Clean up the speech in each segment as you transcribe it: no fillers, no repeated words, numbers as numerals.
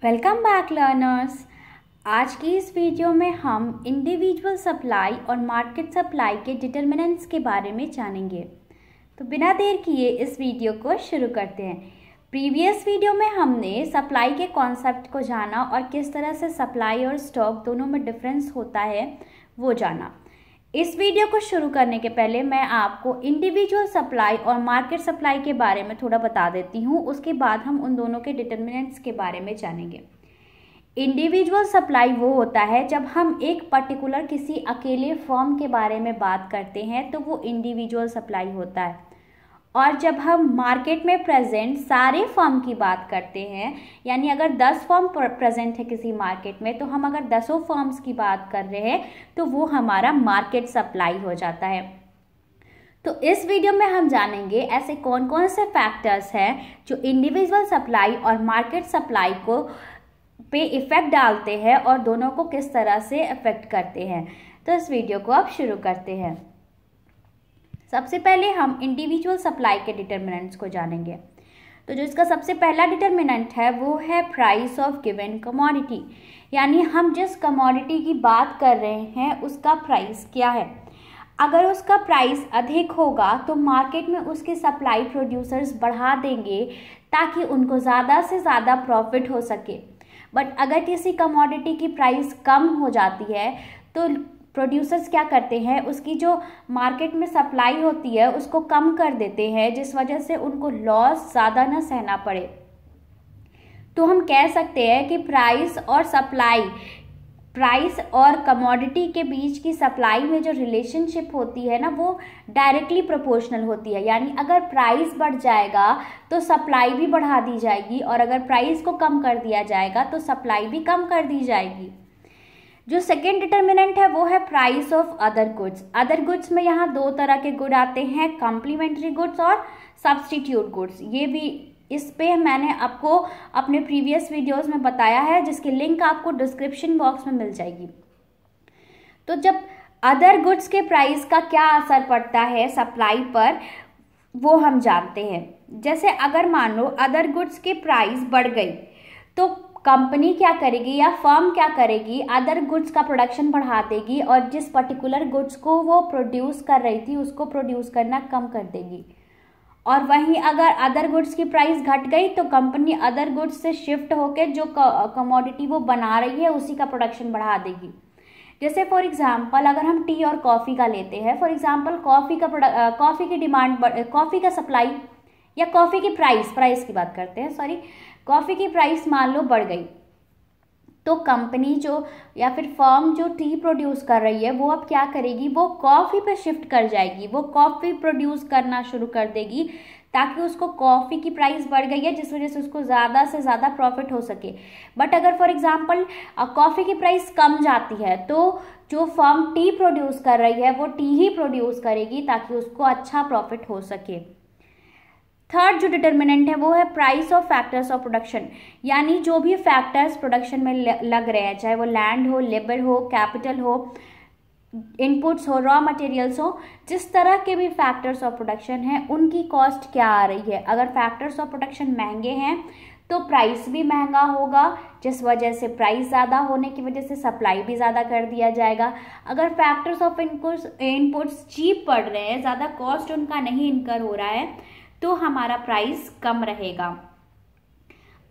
Welcome back learners. आज की इस वीडियो में हम इंडिविजुअल सप्लाई और मार्केट सप्लाई के डिटर्मिनेंट्स के बारे में जानेंगे। तो बिना देर किए इस वीडियो को शुरू करते हैं। प्रीवियस वीडियो में हमने सप्लाई के कॉन्सेप्ट को जाना और किस तरह से सप्लाई और स्टॉक दोनों में डिफरेंस होता है वो जाना। इस वीडियो को शुरू करने के पहले मैं आपको इंडिविजुअल सप्लाई और मार्केट सप्लाई के बारे में थोड़ा बता देती हूँ। उसके बाद हम उन दोनों के डिटर्मिनेंट्स के बारे में जानेंगे। इंडिविजुअल सप्लाई वो होता है जब हम एक पर्टिकुलर किसी अकेले फर्म के बारे में बात करते हैं तो वो इंडिविजुअल सप्लाई होता है। और जब हम मार्केट में प्रेजेंट सारे फर्म की बात करते हैं, यानी अगर 10 फर्म प्रेजेंट है किसी मार्केट में, तो हम अगर 10 फर्म्स की बात कर रहे हैं तो वो हमारा मार्केट सप्लाई हो जाता है। तो इस वीडियो में हम जानेंगे ऐसे कौन कौन से फैक्टर्स हैं जो इंडिविजुअल सप्लाई और मार्केट सप्लाई को पे इफेक्ट डालते हैं और दोनों को किस तरह से इफेक्ट करते हैं। तो इस वीडियो को अब शुरू करते हैं। सबसे पहले हम इंडिविजुअल सप्लाई के डिटर्मिनेंट्स को जानेंगे। तो जो इसका सबसे पहला डिटर्मिनेंट है वो है प्राइस ऑफ गिवन कमोडिटी, यानी हम जिस कमोडिटी की बात कर रहे हैं उसका प्राइस क्या है। अगर उसका प्राइस अधिक होगा तो मार्केट में उसके सप्लाई प्रोड्यूसर्स बढ़ा देंगे ताकि उनको ज़्यादा से ज़्यादा प्रॉफिट हो सके। बट अगर किसी कमोडिटी की प्राइस कम हो जाती है तो प्रोड्यूसर्स क्या करते हैं, उसकी जो मार्केट में सप्लाई होती है उसको कम कर देते हैं, जिस वजह से उनको लॉस ज़्यादा ना सहना पड़े। तो हम कह सकते हैं कि प्राइस और कमोडिटी के बीच की सप्लाई में जो रिलेशनशिप होती है ना, वो डायरेक्टली प्रोपोर्शनल होती है। यानी अगर प्राइस बढ़ जाएगा तो सप्लाई भी बढ़ा दी जाएगी, और अगर प्राइस को कम कर दिया जाएगा तो सप्लाई भी कम कर दी जाएगी। जो सेकेंड डिटर्मिनेंट है वो है price of other goods. Other goods में यहाँ दो तरह के गुड आते हैं, कॉम्प्लीमेंट्री गुड्स और सब्स्टिट्यूट गुड्स। ये भी इस पे मैंने आपको अपने प्रीवियस वीडियोस में बताया है, जिसकी लिंक आपको डिस्क्रिप्शन बॉक्स में मिल जाएगी। तो जब अदर गुड्स के प्राइस का क्या असर पड़ता है सप्लाई पर, वो हम जानते हैं। जैसे अगर मान लो अदर गुड्स की प्राइस बढ़ गई तो कंपनी क्या करेगी या फर्म क्या करेगी, अदर गुड्स का प्रोडक्शन बढ़ा देगी और जिस पर्टिकुलर गुड्स को वो प्रोड्यूस कर रही थी उसको प्रोड्यूस करना कम कर देगी। और वहीं अगर अदर गुड्स की प्राइस घट गई तो कंपनी अदर गुड्स से शिफ्ट होकर जो कमोडिटी वो बना रही है उसी का प्रोडक्शन बढ़ा देगी। जैसे फॉर एग्जांपल अगर हम टी और कॉफ़ी का लेते हैं, फॉर एग्जांपल कॉफ़ी की डिमांड, कॉफ़ी का सप्लाई या कॉफ़ी की प्राइस की बात करते हैं, सॉरी, कॉफ़ी की प्राइस मान लो बढ़ गई तो कंपनी जो या फिर फर्म जो टी प्रोड्यूस कर रही है वो अब क्या करेगी, वो कॉफ़ी पे शिफ्ट कर जाएगी, वो कॉफ़ी प्रोड्यूस करना शुरू कर देगी ताकि उसको कॉफ़ी की प्राइस बढ़ गई है जिस वजह से उसको ज़्यादा से ज़्यादा प्रॉफिट हो सके। बट अगर फॉर एग्जांपल कॉफ़ी की प्राइस कम जाती है तो जो फर्म टी प्रोड्यूस कर रही है वो टी ही प्रोड्यूस करेगी ताकि उसको अच्छा प्रॉफिट हो सके। थर्ड जो डिटर्मिनेंट है वो है price of factors of production, यानी जो भी फैक्टर्स प्रोडक्शन में लग रहे हैं, चाहे वो लैंड हो, लेबर हो, कैपिटल हो, इनपुट्स हो, रॉ मटेरियल्स हो, जिस तरह के भी फैक्टर्स ऑफ प्रोडक्शन हैं उनकी कॉस्ट क्या आ रही है। अगर फैक्टर्स ऑफ प्रोडक्शन महंगे हैं तो प्राइस भी महंगा होगा, जिस वजह से प्राइस ज़्यादा होने की वजह से सप्लाई भी ज़्यादा कर दिया जाएगा। अगर फैक्टर्स ऑफ इनपुट्स चीप पड़ रहे हैं, ज़्यादा कॉस्ट उनका नहीं इनकर हो रहा है, तो हमारा प्राइस कम रहेगा।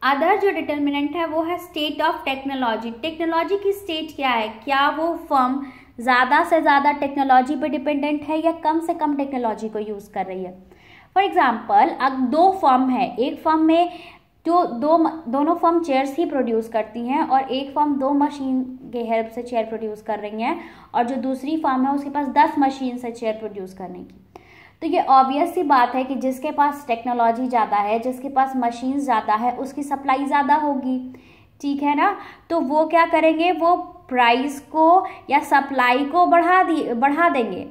अदर जो डिटर्मिनेंट है वो है स्टेट ऑफ टेक्नोलॉजी। टेक्नोलॉजी की स्टेट क्या है, क्या वो फर्म ज़्यादा से ज़्यादा टेक्नोलॉजी पे डिपेंडेंट है या कम से कम टेक्नोलॉजी को यूज़ कर रही है। फॉर एग्जांपल अब दो फर्म है, एक फर्म में जो दोनों फर्म चेयर्स ही प्रोड्यूस करती हैं और एक फर्म 2 मशीन के हेल्प से चेयर प्रोड्यूस कर रही हैं और जो दूसरी फर्म है उसके पास 10 मशीन से चेयर प्रोड्यूस करने की। तो ये ऑब्वियस सी बात है कि जिसके पास टेक्नोलॉजी ज़्यादा है, जिसके पास मशीन ज़्यादा है, उसकी सप्लाई ज़्यादा होगी, ठीक है ना। तो वो क्या करेंगे, वो प्राइस को या सप्लाई को बढ़ा देंगे।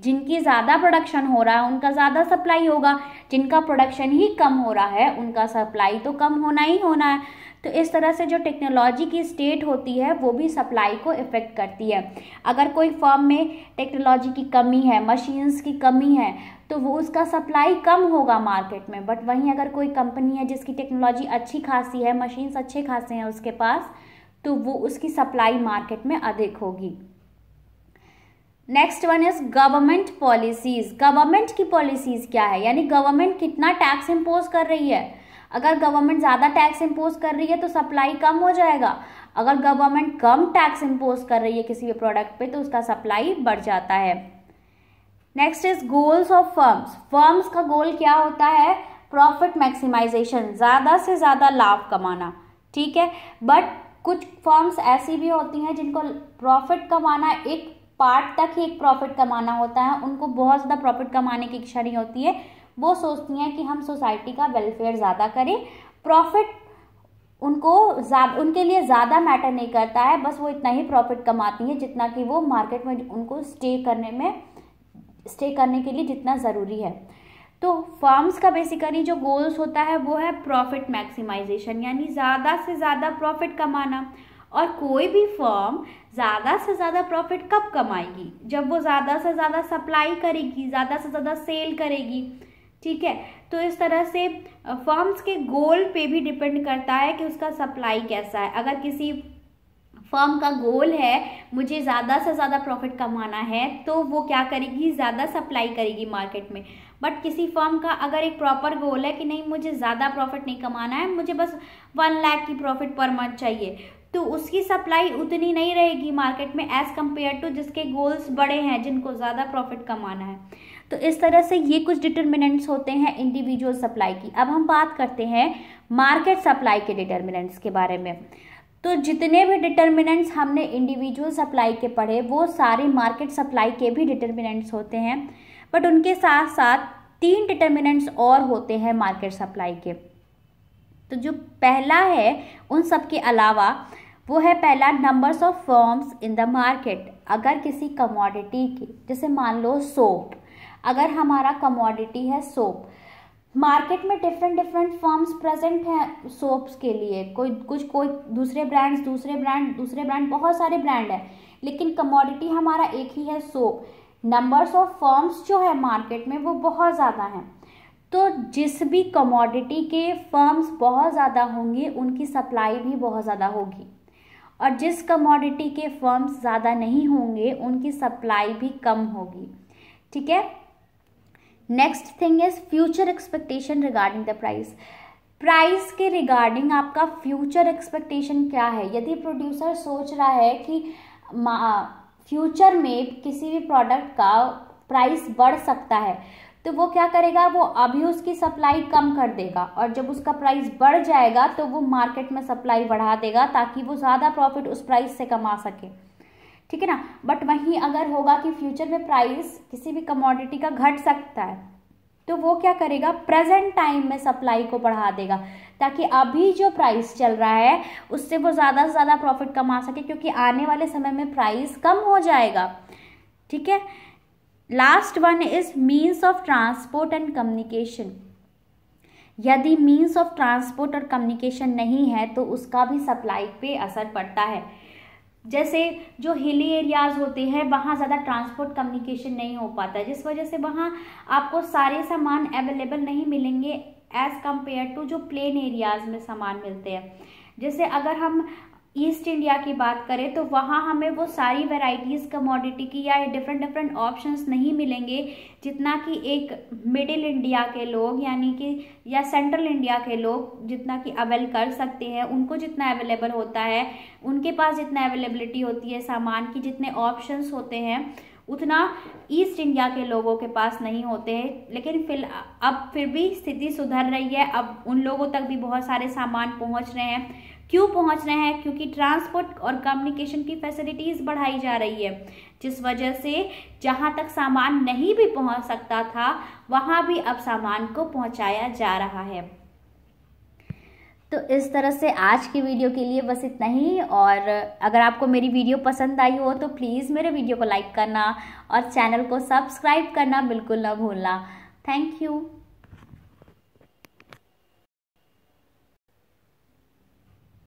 जिनकी ज़्यादा प्रोडक्शन हो रहा है उनका ज़्यादा सप्लाई होगा, जिनका प्रोडक्शन ही कम हो रहा है उनका सप्लाई तो कम होना ही होना है। तो इस तरह से जो टेक्नोलॉजी की स्टेट होती है वो भी सप्लाई को इफ़ेक्ट करती है। अगर कोई फर्म में टेक्नोलॉजी की कमी है, मशीन्स की कमी है, तो वो उसका सप्लाई कम होगा मार्केट में। बट वहीं अगर कोई कंपनी है जिसकी टेक्नोलॉजी अच्छी खासी है, मशीन्स अच्छे खासे हैं उसके पास, तो वो उसकी सप्लाई मार्केट में अधिक होगी। Next one is government policies. Government की पॉलिसीज क्या है, यानी गवर्नमेंट कितना टैक्स इम्पोज कर रही है। अगर गवर्नमेंट ज़्यादा टैक्स इम्पोज कर रही है तो सप्लाई कम हो जाएगा। अगर गवर्नमेंट कम टैक्स इम्पोज कर रही है किसी भी प्रोडक्ट पे तो उसका सप्लाई बढ़ जाता है। Next is goals of firms. Firms का गोल क्या होता है, प्रॉफिट मैक्सिमाइजेशन, ज़्यादा से ज़्यादा लाभ कमाना, ठीक है। बट कुछ फर्म्स ऐसी भी होती हैं जिनको प्रॉफिट कमाना, एक पार्ट तक ही एक प्रॉफिट कमाना होता है, उनको बहुत ज़्यादा प्रॉफिट कमाने की इच्छा नहीं होती है। वो सोचती हैं कि हम सोसाइटी का वेलफेयर ज़्यादा करें, प्रॉफिट उनके लिए ज़्यादा मैटर नहीं करता है, बस वो इतना ही प्रॉफिट कमाती हैं जितना कि वो मार्केट में उनको स्टे करने के लिए जितना ज़रूरी है। तो फर्म्स का बेसिकली जो गोल्स होता है वो है प्रॉफिट मैक्सिमाइजेशन, यानी ज़्यादा से ज़्यादा प्रॉफिट कमाना। और कोई भी फर्म ज़्यादा से ज़्यादा प्रॉफिट कब कमाएगी, जब वो ज़्यादा से ज़्यादा सप्लाई करेगी, ज़्यादा से ज़्यादा सेल करेगी, ठीक है। तो इस तरह से फर्म्स के गोल पे भी डिपेंड करता है कि उसका सप्लाई कैसा है। अगर किसी फर्म का गोल है मुझे ज़्यादा से ज़्यादा प्रॉफिट कमाना है तो वो क्या करेगी, ज़्यादा सप्लाई करेगी मार्केट में। बट किसी फर्म का अगर एक प्रॉपर गोल है कि नहीं मुझे ज़्यादा प्रॉफिट नहीं कमाना है, मुझे बस 1 लाख की प्रॉफिट पर मंथ चाहिए, तो उसकी सप्लाई उतनी नहीं रहेगी मार्केट में एज़ कम्पेयर टू जिसके गोल्स बड़े हैं, जिनको ज़्यादा प्रॉफिट कमाना है। तो इस तरह से ये कुछ डिटर्मिनेंट्स होते हैं इंडिविजुअल सप्लाई की। अब हम बात करते हैं मार्केट सप्लाई के डिटर्मिनेंट्स के बारे में। तो जितने भी डिटर्मिनेंट्स हमने इंडिविजुअल सप्लाई के पढ़े वो सारे मार्केट सप्लाई के भी डिटर्मिनेंट्स होते हैं। बट उनके साथ साथ 3 डिटर्मिनेंट्स और होते हैं मार्केट सप्लाई के। तो जो पहला है उन सब के अलावा वो है पहला numbers of firms in the market. अगर किसी कमोडिटी की, जैसे मान लो सोप, अगर हमारा कमोडिटी है सोप, मार्केट में डिफरेंट फर्म्स प्रेजेंट हैं सोप्स के लिए, कोई दूसरे ब्रांड बहुत सारे ब्रांड हैं, लेकिन कमोडिटी हमारा एक ही है सोप। नंबर्स ऑफ फर्म्स जो है मार्केट में वो बहुत ज़्यादा हैं। तो जिस भी कमोडिटी के फर्म्स बहुत ज़्यादा होंगे उनकी सप्लाई भी बहुत ज़्यादा होगी, और जिस कमोडिटी के फर्म्स ज़्यादा नहीं होंगे उनकी सप्लाई भी कम होगी, ठीक है। Next thing is future expectation regarding the price. Price के रिगार्डिंग आपका फ्यूचर एक्सपेक्टेशन क्या है। यदि प्रोड्यूसर सोच रहा है कि फ्यूचर में किसी भी प्रोडक्ट का प्राइस बढ़ सकता है तो वो क्या करेगा, वो अभी उसकी सप्लाई कम कर देगा, और जब उसका प्राइस बढ़ जाएगा तो वो मार्केट में सप्लाई बढ़ा देगा ताकि वो ज़्यादा प्रॉफिट उस प्राइस से कमा सके, ठीक है ना। बट वहीं अगर होगा कि फ्यूचर में प्राइस किसी भी कमोडिटी का घट सकता है तो वो क्या करेगा, प्रेजेंट टाइम में सप्लाई को बढ़ा देगा ताकि अभी जो प्राइस चल रहा है उससे वो ज़्यादा से ज़्यादा प्रॉफिट कमा सके, क्योंकि आने वाले समय में प्राइस कम हो जाएगा, ठीक है। Last one is means of transport and communication. यदि मीन्स ऑफ ट्रांसपोर्ट और कम्युनिकेशन नहीं है तो उसका भी सप्लाई पे असर पड़ता है। जैसे जो हिली एरियाज़ होते हैं वहाँ ज़्यादा ट्रांसपोर्ट कम्युनिकेशन नहीं हो पाता है, जिस वजह से वहाँ आपको सारे सामान अवेलेबल नहीं मिलेंगे एज़ कम्पेयर टू जो प्लेन एरियाज़ में सामान मिलते हैं। जैसे अगर हम ईस्ट इंडिया की बात करें तो वहाँ हमें वो सारी वैरायटीज़ कमोडिटी की या डिफरेंट ऑप्शंस नहीं मिलेंगे जितना कि एक मिडिल इंडिया के लोग यानी कि या सेंट्रल इंडिया के लोग जितना कि अवेल कर सकते हैं। उनको जितना अवेलेबल होता है, उनके पास जितना अवेलेबिलिटी होती है सामान की, जितने ऑप्शंस होते हैं उतना ईस्ट इंडिया के लोगों के पास नहीं होते हैं। लेकिन अब फिर भी स्थिति सुधर रही है, अब उन लोगों तक भी बहुत सारे सामान पहुंच रहे हैं। क्यों पहुंच रहे हैं? क्योंकि ट्रांसपोर्ट और कम्युनिकेशन की फैसिलिटीज़ बढ़ाई जा रही है, जिस वजह से जहां तक सामान नहीं भी पहुंच सकता था वहां भी अब सामान को पहुंचाया जा रहा है। तो इस तरह से आज की वीडियो के लिए बस इतना ही। और अगर आपको मेरी वीडियो पसंद आई हो तो प्लीज़ मेरे वीडियो को लाइक करना और चैनल को सब्सक्राइब करना बिल्कुल ना भूलना। Thank you.